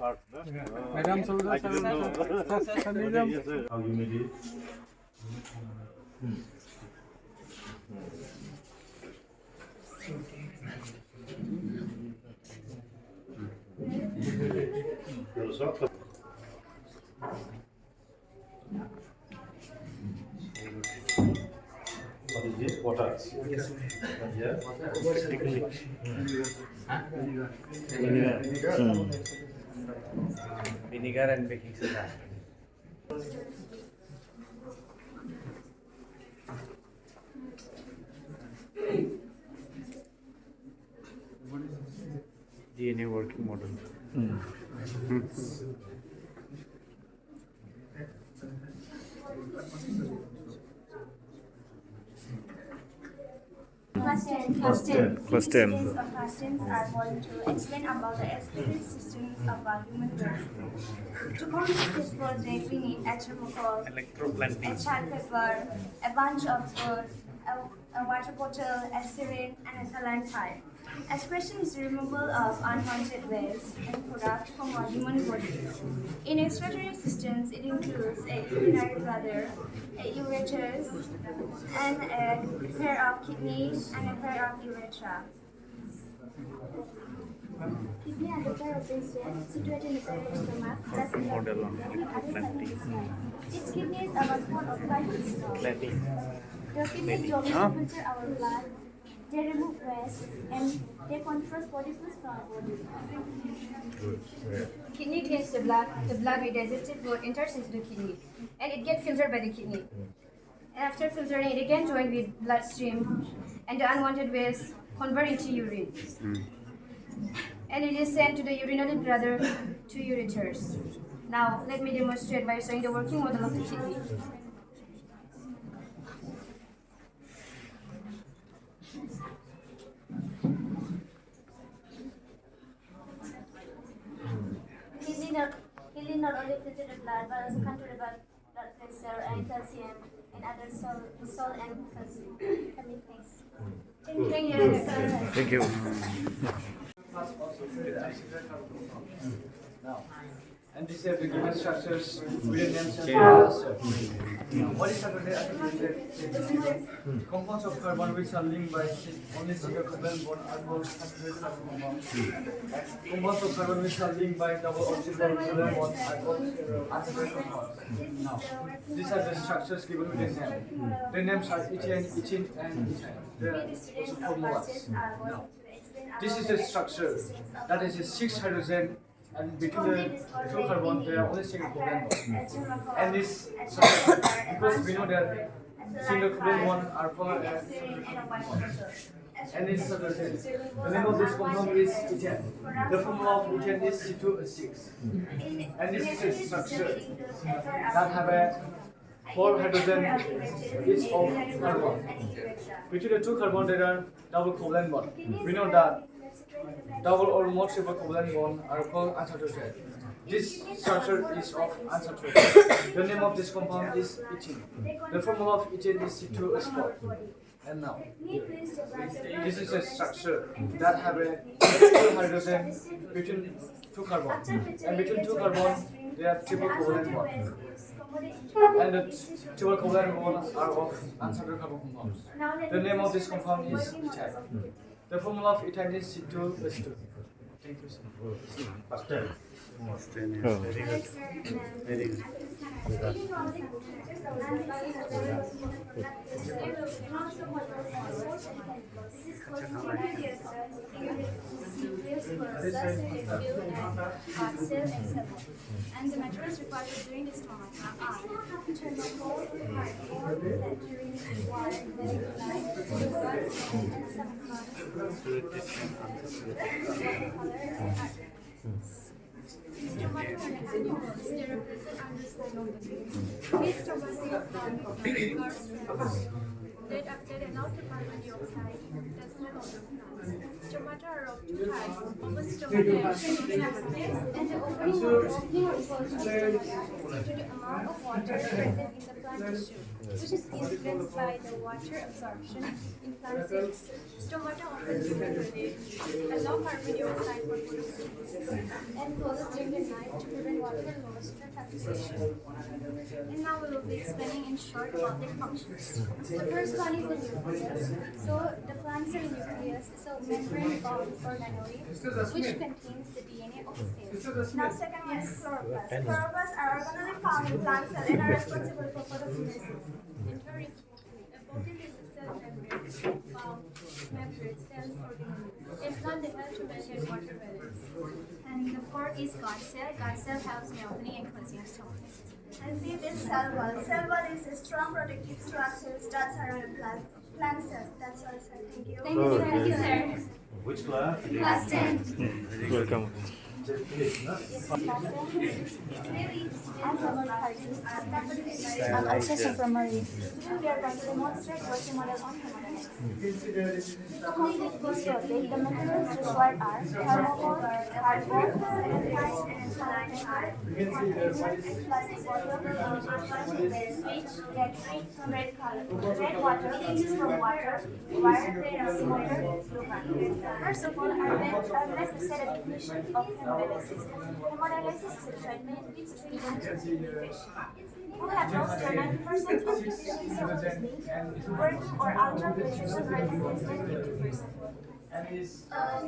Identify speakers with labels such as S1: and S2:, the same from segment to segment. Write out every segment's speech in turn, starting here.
S1: Madam soldier, sir,
S2: How you made it? What is it? Water. Yes. Yeah.
S1: vinegar and baking soda. DNA working model.
S3: Class 10.
S2: Class 10.
S3: Students of Class 10 are going to explain about the exhibition systems of our human brain. To complete this project, we need a thermocol, a chart paper, a bunch of wood, a water bottle, a syringe, and a saline pipe. Aspiration is the removal of unwanted waste and products from our human body. In expiratory systems, it includes a urinary bladder, a ureters, and a pair of kidneys and a pair of urethra. Kidney and the pair of bracelets situated in the peristoma, just in
S1: Model on
S3: its kidneys are full of life. The kidney job is to filter our blood. They remove waste and they control body fluids from our body. Kidney cleans the blood with digestive fluid enters into the kidney and it gets filtered by the kidney. And after filtering, it again joined with bloodstream and the unwanted waste convert into urine. And it is sent to the urinary bladder to ureters. Now, let me demonstrate by showing the working model of the kidney. Kidney not only filter the blood but also control the blood pressure and calcium and other salt and calcium.
S2: Thank you.
S1: Now, and this is the given structures with names and what is the compounds of carbon which are linked by only single covalent bond are called saturated carbon compounds. Compounds of carbon which are linked by double or triple covalent bond are called unsaturated compounds. Now, these are the structures given with the name. The names are ethane, ethene, and ethane. They are also formulas. Now, this is the structure that is a 6 hydrogen. And between the two carbons, there are only single covalent bonds. And this, because we know that single covalent bonds are formed as and this is the name of this compound is ethane. The formula of ethane is C2H6. And this is a structure that have a 4 hydrogen each of carbon. Between the two carbons, there are double covalent bonds. We know that double or more triple covalent bonds are called unsaturated. This structure is of unsaturated. The name of this compound is ethene. The formula of ethene is C2H4. And now, this is a structure that have a 2 hydrogen between two carbons. And between two carbons, there are triple covalent bonds. And the triple covalent bonds are of unsaturated carbon compounds. The name of this compound is ethane. The formula of ethane is C2H2. Thank you, sir.
S2: Very good.
S3: And the materials required for doing this format are thermocol, lecturing, water, and some These tomato and they represent understanding of the beans. These tomatoes that are not the carbon dioxide, the smell of the plants. Tomato are of two types, open stomata and closed stomata. And the opening of the due to the amount of water present in the plant tissue, which is influenced by the water absorption in plant cells, stomata of the human body, a low carbon dioxide for photosynthesis, and closes during the night to prevent water loss through transpiration. And now we will be explaining in short about their functions. The first one is the nucleus. So the plant cell nucleus is a membrane-bound organelle which contains the DNA of the cell. Now second one is chloroplasts. Chloroplasts are organelles found in plant cell and are responsible for photosynthesis. And third is a body is a cell membrane found membrane cells organelles. In plant they help to maintain water balance. And the fourth is guard cell. Guard cell helps in opening and closing of stomach. And fifth is cell wall. Cell wall is a strong protective structure that surrounds plant cells. That's all, sir. Thank you. Thank you, sir.
S2: Which class?
S3: Class 10.
S4: Welcome.
S3: I'm Akshay from Marie. Today we are going to demonstrate working model on hemodynamics. To complete this process, the materials required are thermocol, cardboard, plastic bottle, switch, red color, red water, from water, wire, motor, lubricant. First of all, I would like to set a definition of hemodialysis. Hemodialysis is a treatment which is given to nutrition. Who have lost their 90% of efficiency of kidney, working or ultra-filtration rate is less than 50%.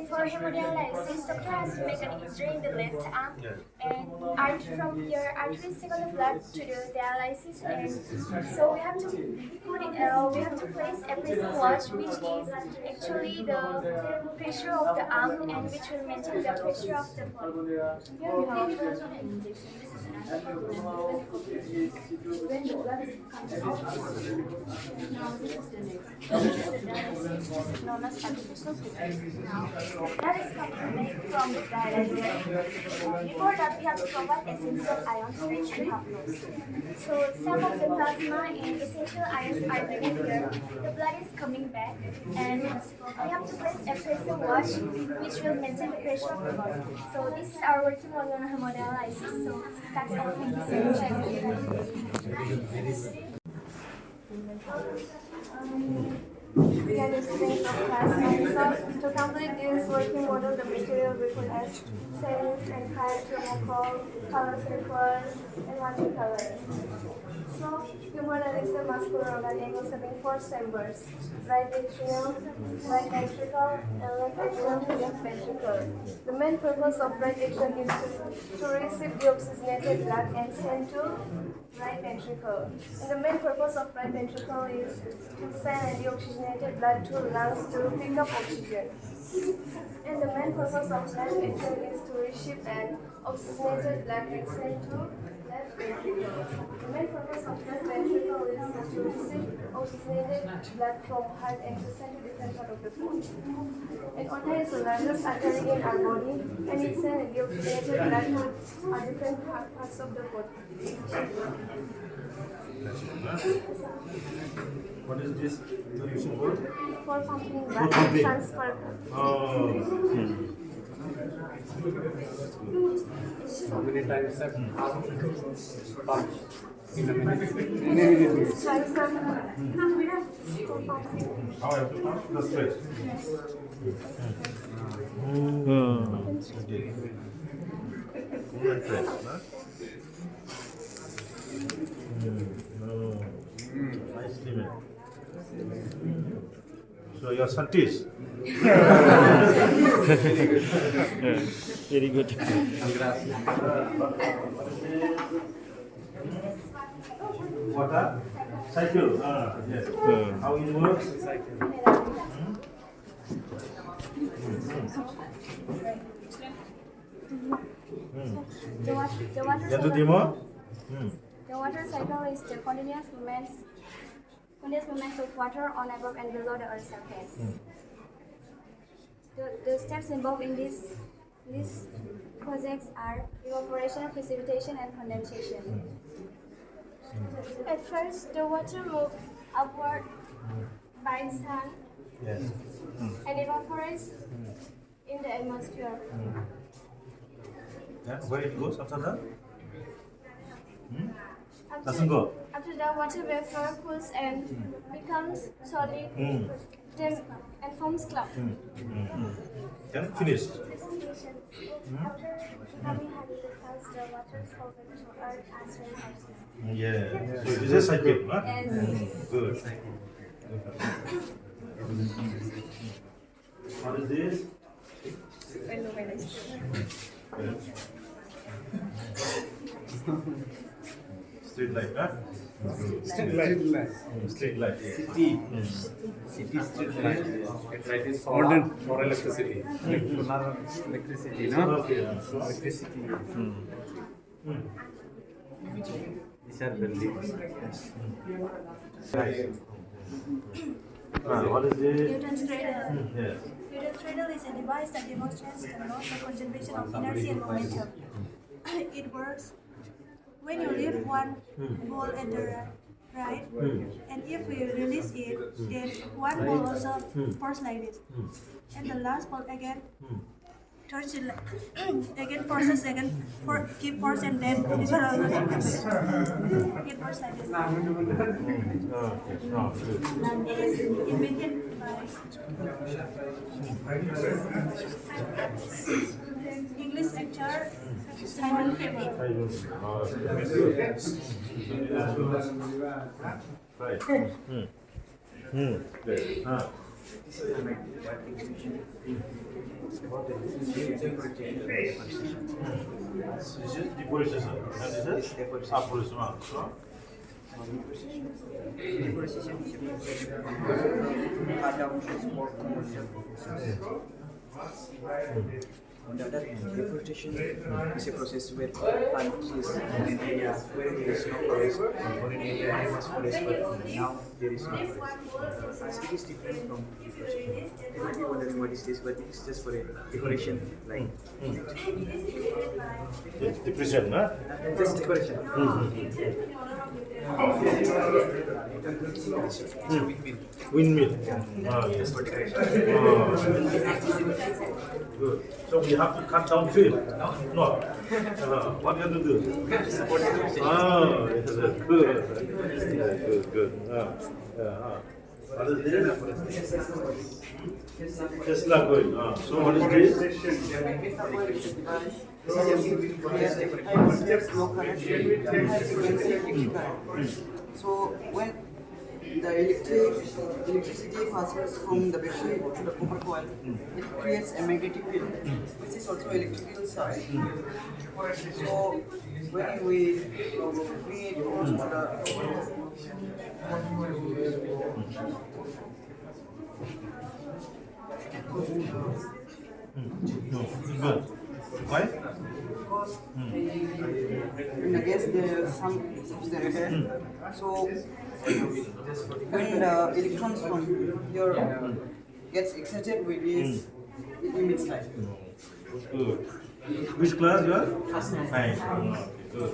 S3: For hemodialysis, doctor has to make an injury in the left arm and from your arteries take the blood to the dialysis, and so we have to place a pressure watch, which is actually the pressure of the arm and which will maintain the pressure of the blood. Here we have injection. When the blood comes out, now this is the next. This is the dialysis, which is known as artificial kidney. Now, that is coming from the dialysis. Before that, we have to provide essential ions which we have lost. So, some of the plasma and essential ions are taken here. The blood is coming back, and we have to place a pressure watch which will maintain the pressure of the body. So, this is our working model on hemodialysis. So, that's all. Thank you so much. We are the students of class 9. So, to complete this working model, the material requires cells and thermocol, color papers, and watercolor. So, human is a muscular organ having 4 chambers: right atrium, right ventricle, and left atrium, left ventricle. The main purpose of right atrium is to receive the oxygenated blood and send to right ventricle. And the main purpose of right ventricle is to send the oxygenated blood to lungs to pick up oxygen. And the main purpose of left atrium is to receive an oxygenated blood and send to left ventricle. The main purpose of left ventricle is to receive oxygenated blood from heart and to send to different part of the body. And aorta is the largest artery in our body, and it sends the oxygenated blood to different parts of the body.
S2: What is this using for?
S3: For pumping
S2: For
S3: blood
S2: pumping.
S3: transfer.
S2: Oh.
S1: How many times have pumped in a minute?
S3: Transfer.
S2: How I have to pump? The stress. Woman press, huh? No. Nicely made. So your scientist.
S4: Very good.
S2: Water? Cycle. Yes. How it works?
S3: The water
S2: Yang tu
S3: cycle.
S2: timo?
S3: The water cycle is the continuous movements of water on above and below the Earth's surface. The steps involved in these projects are evaporation, precipitation, and condensation. At first, the water moves upward by sun
S2: Yes.
S3: and evaporates in the atmosphere.
S2: Then where it goes after that? Doesn't go.
S3: After the water vapor cools and becomes solid, then and forms cloud.
S2: Then finish.
S3: Precipitation. After becoming heavy, becomes the water solvent to earth as rain.
S2: Yeah. So it is a cycle, huh?
S3: Yes.
S2: Good. What is this? Street light, huh? Street light. Street light.
S5: City street light. It is modern for electricity. Electricity, no?
S2: Okay.
S5: Electricity. These are buildings.
S2: What is this?
S3: Newton's cradle.
S2: Yes.
S3: Newton's cradle is a device that demonstrates the laws of conservation of inertia and momentum. It works when you leave one ball at the right, and if we release it, then one ball also force like this, and the last ball again turns it again forces again for keep force, and then this one also get force like this. It is invented by English actor Simon Fleming.
S2: Right. Good. This is deforestation. And this is afforestation.
S1: Deforestation is a process cut down for commercial purposes. On the other hand, deforestation is a process where plant trees in an area where there is no forest, or an area there was forest but now there is no forest. As it is different from deforestation. You might be wondering what is this, but it is just for a decoration, like
S2: Depression, huh?
S1: just decoration.
S2: Windmill. Yes. Good. So we have to cut down tree? No. What do you have to do? Yes, good. Good. What is this? Tesla coil. So what is this?
S6: So when the electricity passes from the battery to the copper coil, it creates a magnetic field, which is also electrical charge. So when we bring it close to
S2: Good. Why?
S6: in the gas there is some substance there. So when the electrons from here gets excited with this, it emits light.
S2: Good. Which class you are? Fine. Good.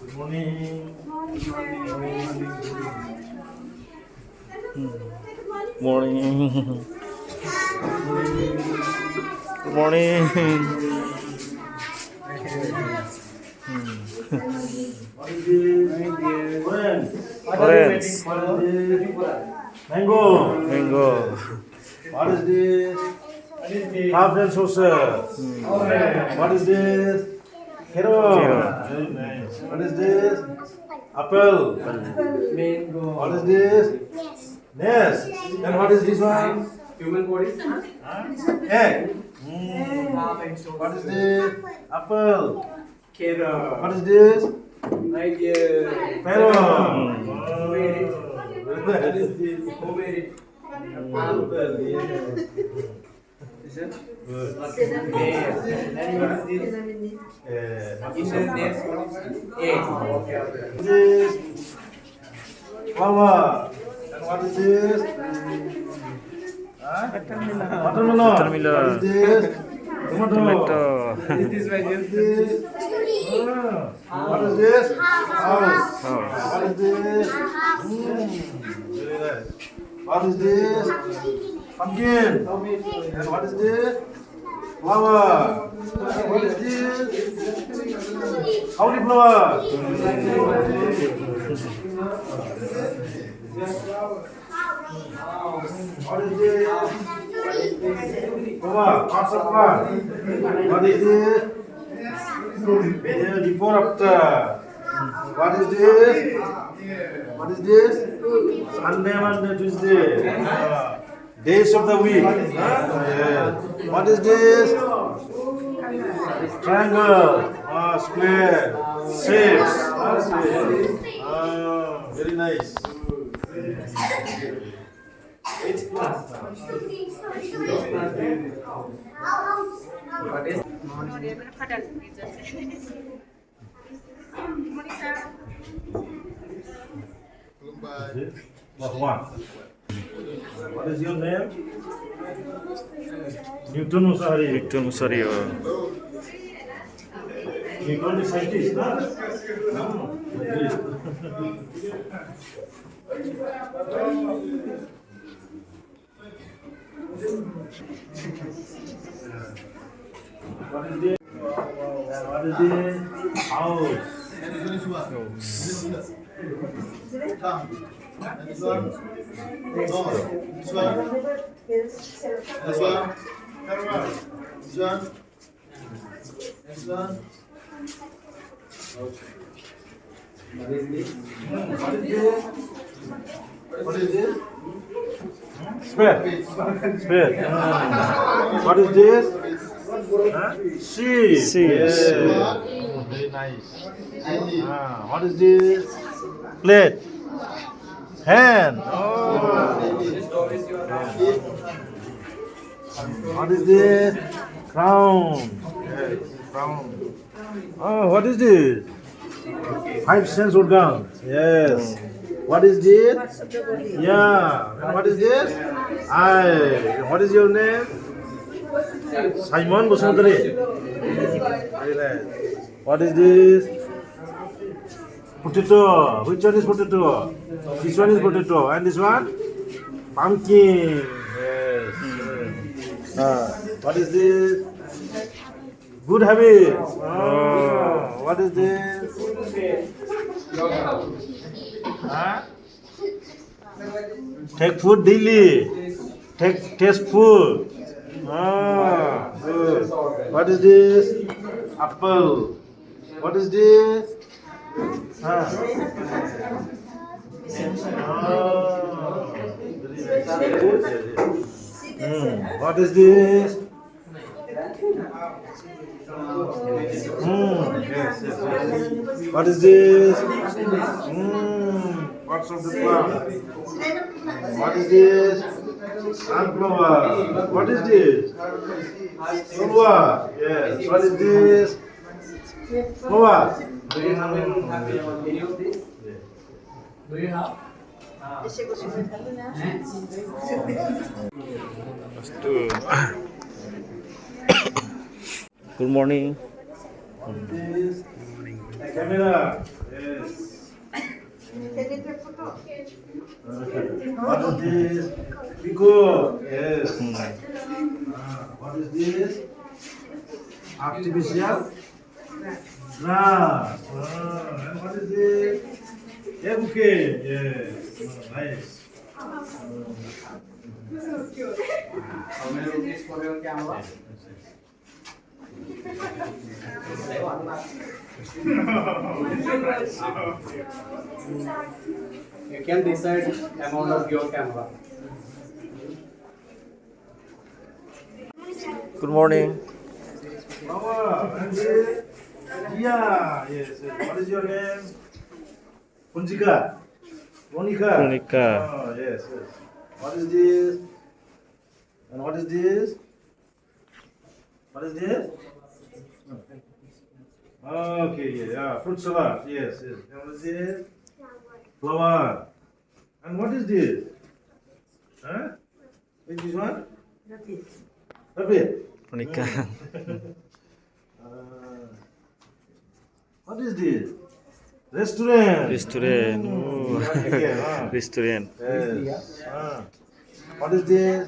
S2: Good morning.
S4: Morning. Good morning. Orange.
S2: Mango.
S4: Mango.
S2: What is this? Half and saucer. What is this? Carrot. Very nice. What is this? Apple. What is this? Nest. And what is this one?
S5: Human body.
S2: Egg. What is this? Apple.
S5: Carrot.
S2: What is this? Parrot.
S5: What is this? Who made it? Apple. Is it?
S2: Good.
S5: And what is this? Nest. Egg.
S2: What is this? Flower. And what is this? Watermelon.
S4: Watermelon.
S2: What is this? Tomato.
S5: This is my
S2: What is
S5: juice.
S2: this? What is this? House.
S4: House.
S2: What is this? Very nice. What is this? Pumpkin. And what is this? Flower. And what is this? Cauliflower. What is this? Parts of plant. What is this? Yeah, before after. What is this? What is this? Sunday, Monday, Tuesday. Days of the week. Yeah. What is this? Triangle. Square. Shapes. Very nice.
S5: Which class? What is?
S2: What one? What is your name? Newton Musari.
S4: Victor Musario.
S2: Newton is scientist, no? No. What is this? What is this? House. What is this? Spade. Spade. What is this? Sheep.
S4: Sheep.
S2: Yeah. Very nice. What is this? Plate. Hand. What is this? Crown. Yes, crown. What is this? 5 cents organ. Yes. What is this? Yeah. And what is this? What is your name? Simon Busantari. Very nice. What is this? Potato. Which one is potato? This one is potato. And this one? Pumpkin. Yes. What is this? Good habit. What is this? Take food daily. Taste food. Good. What is this? Apple. What is this? What is this? Yes. What is this? Parts of the plant. What is this? Sunflower. What is this? Flower. Yes. What is this? Flower.
S5: Do you have any of this? Do you have?
S4: Good morning.
S2: This camera. Yes. What is this? Pico. Yes. What is this? Artificial grass. And what is this? A bouquet. Yes. Nice.
S5: How many rupees for your camera? You can decide amount of your camera.
S4: Good morning.
S2: Mama, and this? Yeah. Yes. What is your name? Punjika. Monica.
S4: Monica.
S2: Yes. What is this? And what is this? What is this? Okay, yeah. Fruit salad. Yes. And what is this? Flower. And what is this? Huh? Which is one? Rabbit.
S4: Monica.
S2: What is this? Restaurant.
S4: Restaurant. Oh.
S2: Again, huh?
S4: Restaurant.
S2: Yes. What is this?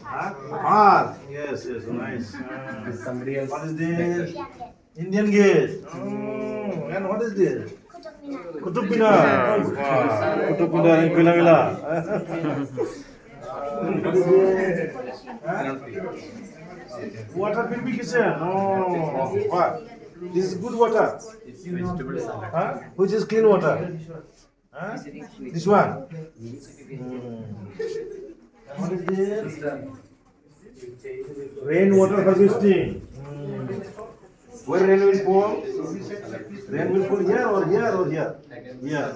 S2: Park. Yes, yes, nice.
S5: Somebody else.
S2: What is this? Indian Gate. Oh, and what is this? Kutub Minar. Wow. Kutub Minar in Koila Moila. What is this? Water purification. Oh, what? This is good water.
S5: It's vegetable salad.
S2: Huh? Which is clean water? Huh? This one. And what is this? Rainwater harvesting. Where rain will fall? Rain will fall here or here or here? Here.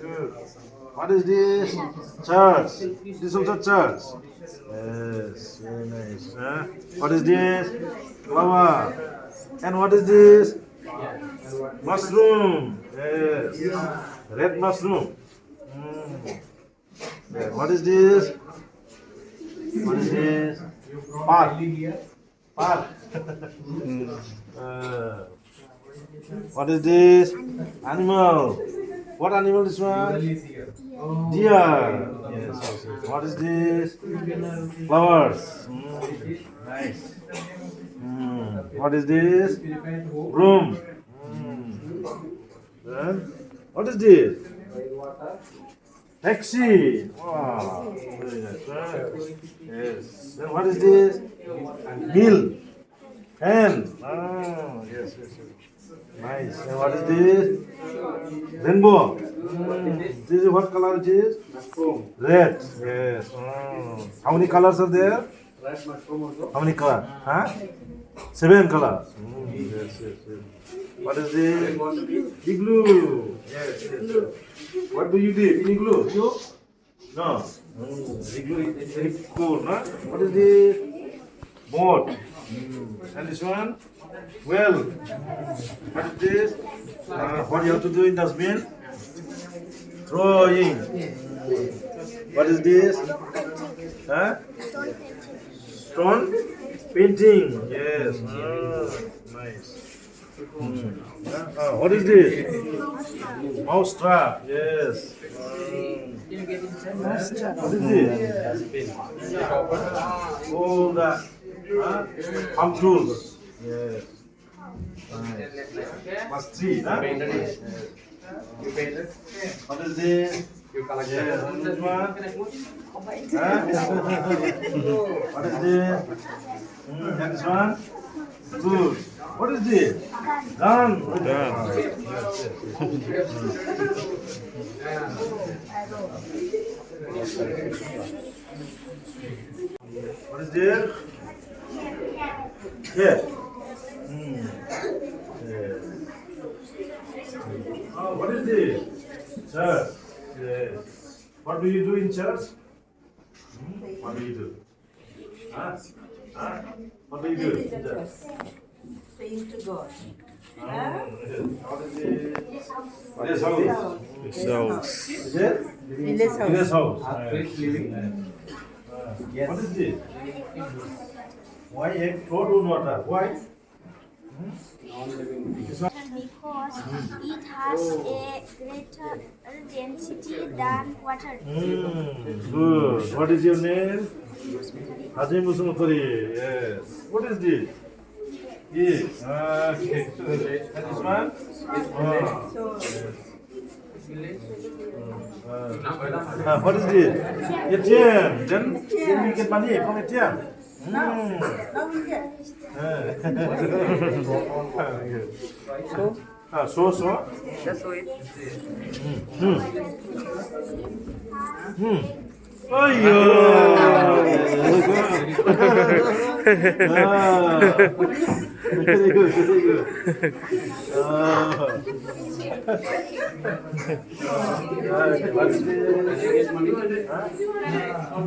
S2: Good. What is this? Church. This is also church. Yes, very nice. Huh? What is this? Flower. And what is this? Mushroom. Yes. Red mushroom. Yeah. What is this? What is this? Park. Park. What is this? Animal. What animal is this one? Deer. Yes, yes, yes. What is this? Flowers. Nice. What is this? Room. Then, what is this? Taxi. Wow. Very nice. Yes. Then what is this? Mill. Hen. Oh, yes, yes, yes. Nice. And what is this? Rainbow. This is what color it is? Red. Yes. How many colors are there? How many colors? Huh? 7 colors. Yes, yes, yes. What is this? Igloo. Yes, yes, yes. What do you do in igloo? You? No. Igloo is very cool, no? What is this? Boat. And this one? Well. What is this? What you have to do in dustbin? Throwing. What is this? Huh? Stone painting. Yes. Nice. What is this? Mouse trap. Yes. What is this? All the farm tools. Yes. Nice. Plus 3. Huh? Yes. What is this? Yes. And this one? Huh? What is this? And this one? Good. What is this? Gun. What is there? Yes. Oh, what is this? Church. Yes. What do you do in church? What do you do? Huh? Huh? What do you do in church?
S7: Praying to God.
S2: What is this? What is house?
S4: House.
S2: Is it?
S7: Village house.
S2: Village house. What is this? Why egg float on water? Why?
S3: Because it has a greater density than water.
S2: Good. What is your name? Hajim Musumutari. Yes. What is this? Yes. Okay. And this one? What is this? ATM. Then we get money from ATM.
S7: Now we get.
S2: So.
S7: That's why.
S2: Oh, very good, very good. What's this?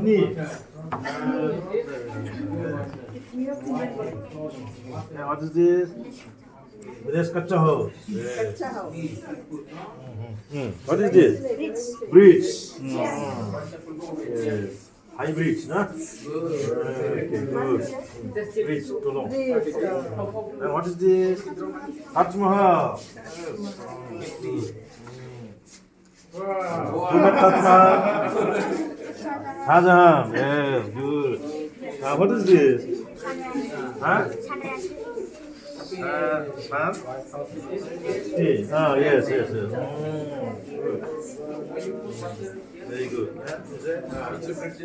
S2: Knee. What is this? This kacha house. Yes.
S7: Kacha house.
S2: What is this? Bridge. Yes. Hybrid, huh? Okay, good. Bridge, too long. And what is this? Taj Mahal. Who made Taj Mahal? Shah Jahan. Yes, good. What is this? Huh? Huh? Yes. Good. Very good.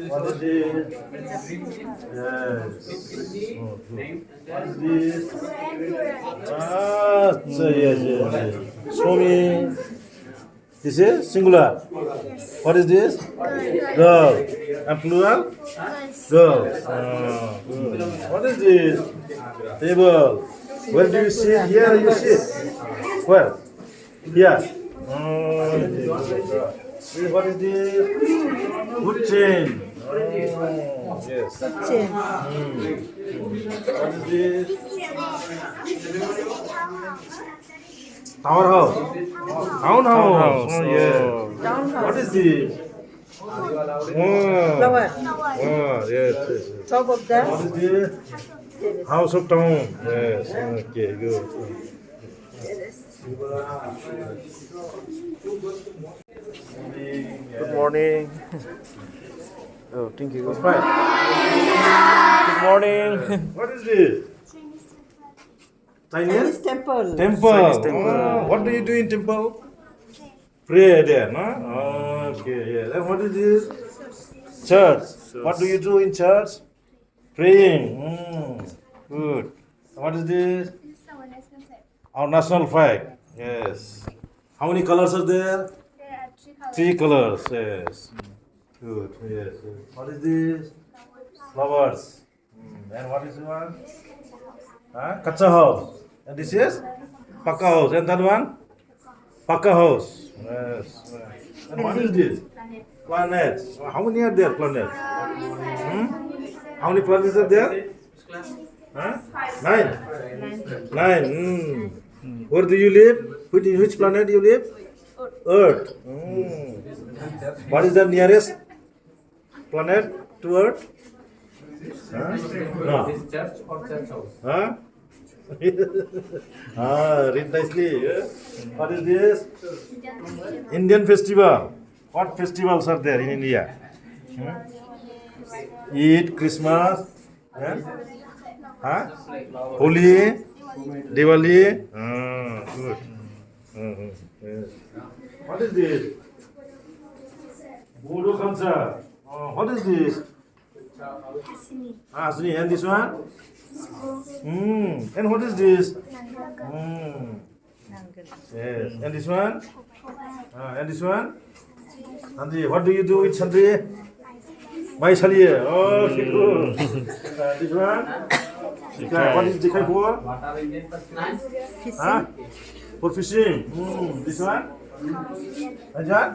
S2: What is this? Yes. What is this? Yes. Show me. This is singular. What is this? Girl. And plural? Girls. Good. What is this? Table. Where do you sit? Here you sit. Where? Here. What is this? Wood chain. Yes.
S7: Chain.
S2: What is this? Tower house. Town house. Yes. What is this?
S7: Flower.
S2: Yes.
S7: Top of that.
S2: What is this? House of town. Yes. Okay, good.
S4: Good morning. Oh, thank you.
S2: Fine.
S4: Good morning.
S2: What is this?
S7: Chinese
S2: Chinese
S7: temple.
S2: temple.
S4: Chinese temple.
S2: What do you do in temple? Pray there, no? Okay, yeah. And what is this? Church. What do you do in church? Praying. Good. What is this? Our national flag. Yes. How many colors are there?
S3: There are
S2: 3
S3: 3 colors.
S2: colors. Yes. Good. Yes. What is this? Flowers. And what is the one? Kacha house. And this is Paka house. And that one? Paka house. Yes. And what is this? Planets. How many are there planets? How many planets are there? 9. 9. Where do you live? In which planet you live? Earth. What is the nearest planet to Earth? No.
S5: This church or church house?
S2: Read nicely. Yeah. What is this? Indian festival. What festivals are there in India? Eid, Christmas, Holi, Diwali. Good. Yes. What is this? Bodo concert. What is this? Asni. And this one? And what is this? Yes. And this one? And this one? Sandri. What do you do with Sandri? Buy Sandri. Oh, good. This one? What is Jikai for? For fishing. This one? Ajahn?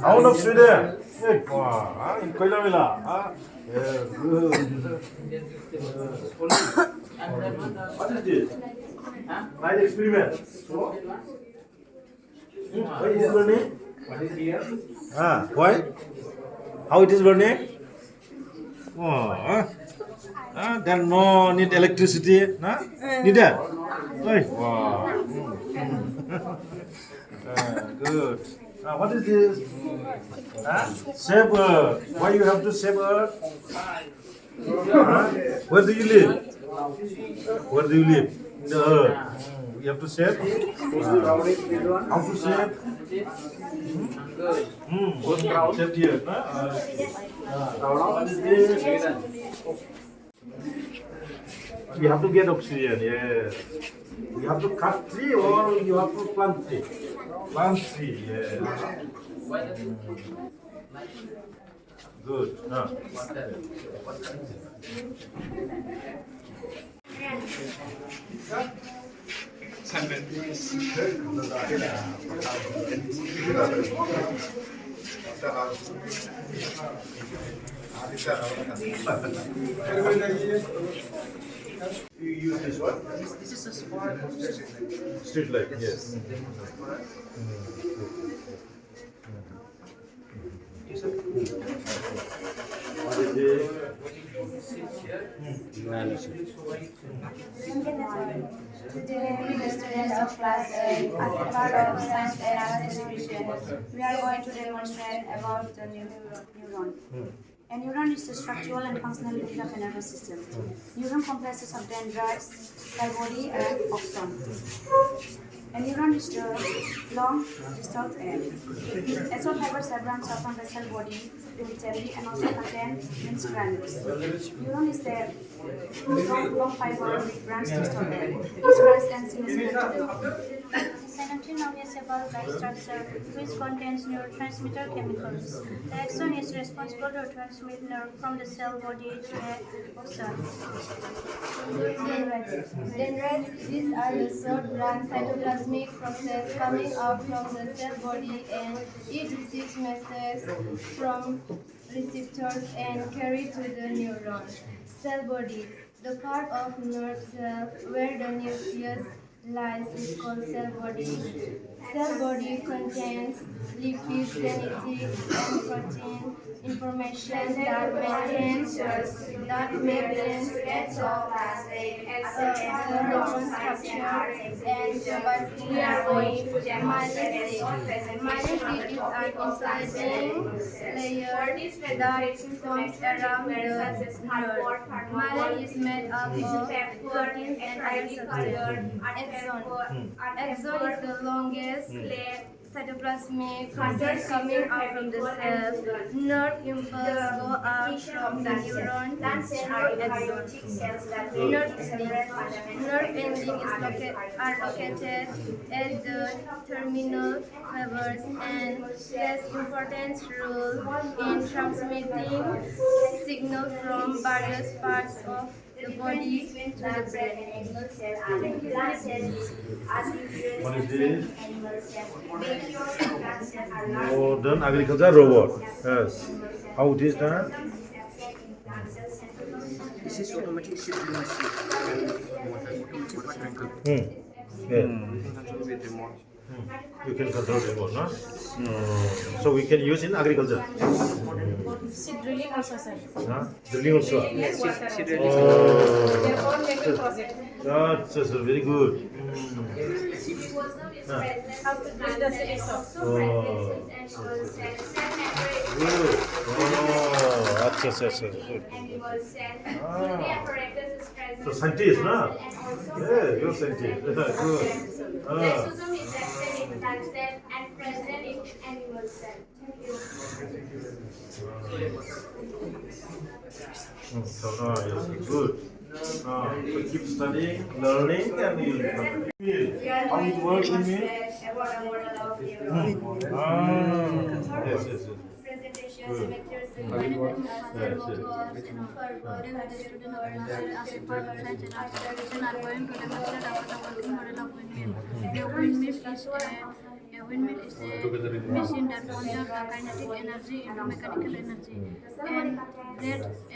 S2: Out of Sweden. Wow. In Koila Moila. Yes, good. What is this? Nice experiment. Why is it burning?
S5: What is here?
S2: Why? How it is burning? Then no need electricity. Need that? Wow. Good. What is this? Save Earth. Why you have to save Earth? Where do you live? Where do you live? In the Earth. You have to save. How to save? Save the Earth. What is this? You have to get oxygen. Yes. You have to cut tree or you have to plant tree. Plant tree. Yes. Good. You use this one?
S6: This is a small
S2: Street light, yes. What is this?
S3: Today, we the students of class 8, as a part of science and art exhibition, we are going to demonstrate about the neuron. A neuron is the structural and functional unit of a nervous system. Neuron comprises of dendrites, cell body, and axon. A neuron is the long distal end. Axon fibers are branched off from the cell body unitary and also contain dense granules. Neuron is the long fiber with branched distal end. Each branch ends in a symmetrical. Synaptic noticeable by structure which contains neurotransmitter chemicals. The axon is responsible to transmit nerve from the cell body to the axon.
S8: Dendrites, these are the short branch cytoplasmic process coming out from the cell body, and it receives messages from receptors and carried to the neuron. Cell body, the part of nerve cell where the nucleus lies is called cell body. Cell body contains lipids, genetic and protein information that maintains the neuron structure and provides myelin sheath is an insulating layer that forms around the nerve. Myelin is made up of proteins and other substances. Axon is the longest cytoplasmic process coming out from the cell. Nerve impulses go out from the neuron through axon. Nerve endings are located at the terminal fibers and plays important role in transmitting signals from various parts of the body to the brain.
S2: What is this? Modern agriculture robot. Yes. How it is done?
S6: This is automatic shifting machine.
S2: Yeah. You can control remote, no? So we can use in agriculture.
S8: Seed drilling also, sir.
S2: Huh? Drilling also.
S6: Yes, she really
S2: Oh, that's very good.
S8: How to drill the seed also.
S2: Oh, good. Oh, that's good. So scientist, no? Yeah, you're scientist. Good.
S9: Lysosome is absent in plant cell and present in animal cell.
S2: So, yes, good. So keep studying, learning, and you will become. How it works in me? Yes. Good.
S10: A windmill is a machine that converts the kinetic energy into mechanical energy,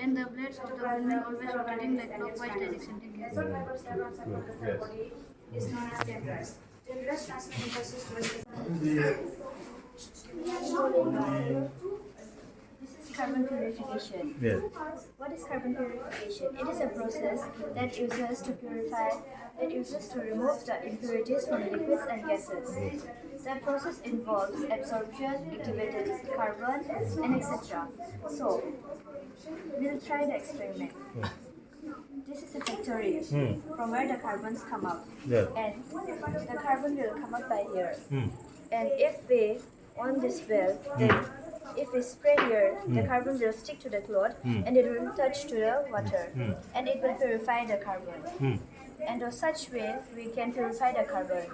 S10: and the blades of the windmill always rotating like clockwise direction.
S3: Is known as dendrites. Dendrites transmit impulses to This is carbon purification.
S2: Yeah.
S3: What is carbon purification? It is a process that uses to remove the impurities from liquids and gases. The process involves absorption, activated carbon, and etc. So, we'll try the experiment. This is a factory from where the carbons come out.
S2: Yeah.
S3: And the carbon will come out by here. And if we on this bell, then if we spray here, the carbon will stick to the cloth and it will touch to the water and it will purify the carbon. And in such way, we can purify the carbon.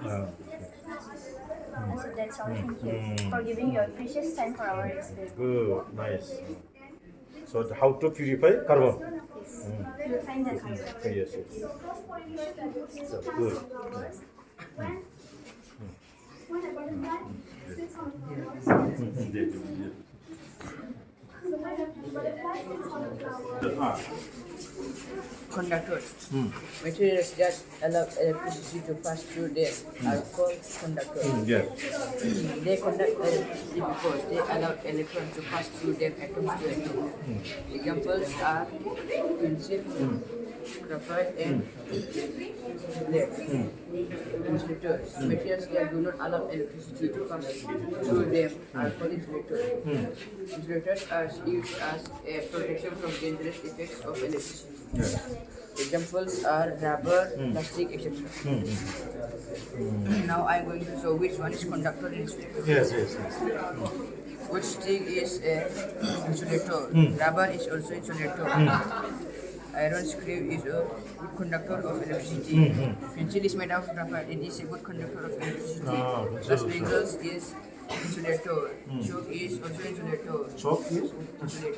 S3: And so that's all. Thank you for giving your precious time for our experiment.
S2: Good, nice. So how to purify carbon?
S3: Yes. Purifying the carbon.
S2: Yes. So good.
S6: conductors. Materials that allow electricity to pass through them are called conductors.
S2: Yes.
S6: They conduct electricity because they allow electrons to pass through them atoms to atoms. Examples are pencil, graphite, and lead. Insulators. Materials that do not allow electricity to pass through them are called insulators. Insulators are used as a protection from dangerous effects of electricity. Examples are rubber, plastic, etc. Now I'm going to show which one is conductor and insulator.
S2: Yes.
S6: Which thing is a insulator? Rubber is also insulator. Iron screw is a good conductor of electricity. Pencil is made of graphite and is a good conductor of electricity. Glass vessels is insulator. Chalk is also insulator.
S2: Chalk is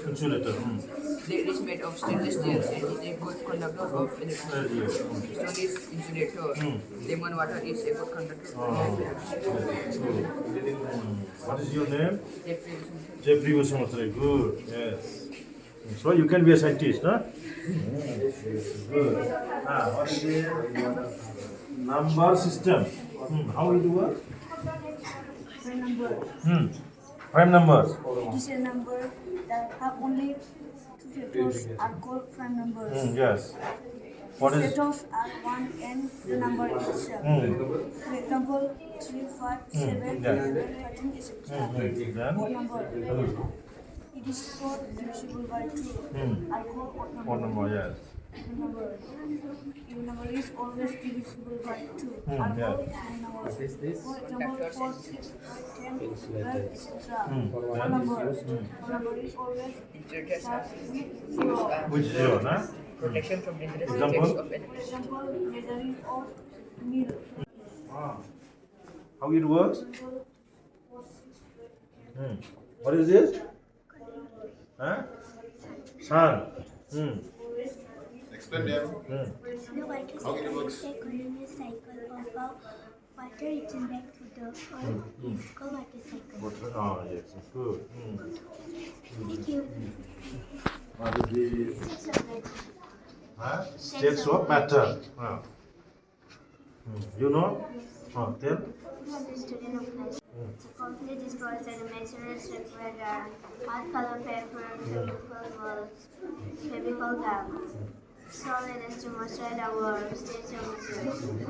S2: insulator.
S6: Lead is made of stainless steel and is a good conductor of electricity. Stone is insulator. Lemon water is a good conductor of electricity.
S2: What is your name?
S6: Jeffrey.
S2: Jeffrey Vasumatra. Good. Yes. So you can be a scientist, huh? Good. What is the number system? How it work? Prime numbers.
S10: It is a number that have only two factors are called prime numbers.
S2: Yes. What is?
S10: Factors are 1 and the number itself. For example, 3, 5, 7, 11, 13, etc.
S2: Then?
S10: Odd number. It is called divisible by 2. I call odd number.
S2: What number? Yes.
S10: Even number. Even number is always divisible by 2. I call
S2: yeah.
S10: even number. For example, 4, 6, 10, 12, etc. Odd
S2: Then?
S10: number. Odd number is always start with 0.
S2: Which zero, huh?
S6: Protection from dangerous
S2: Example?
S6: effects of
S10: For
S6: electricity.
S10: example, measuring of milk.
S2: How it works? What is this? Huh? Sun.
S11: Explain them.
S8: The water cycle is a continuous cycle of how water returns back to the earth. It's called water cycle.
S2: Oh, yes. Good.
S8: Thank you.
S2: What is the
S8: States of matter.
S2: states of matter? You know? Tell.
S8: You are the student of life. To complete this process, the materials required are hard color paper, chemical molds, chemical gum, solid as to moisturize our states of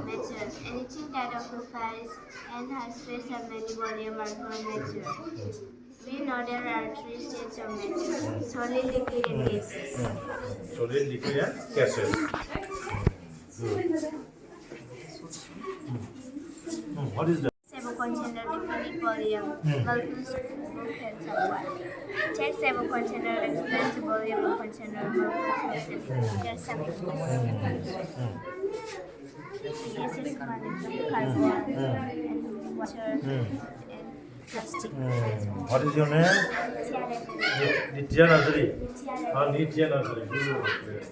S8: matter. Anything that occupies and has space of many volume are called matter. We know there are 3 states of matter: solid, liquid, and gases.
S2: Solid, liquid, and gases. Good. What is that?
S8: Several container different volume, multiple bulkheads of water. Check several container explains the volume of container multiple. There are some gases carbon and water and plastic.
S2: What is your name? Nitya Nazari. Nitya Nazari. Good.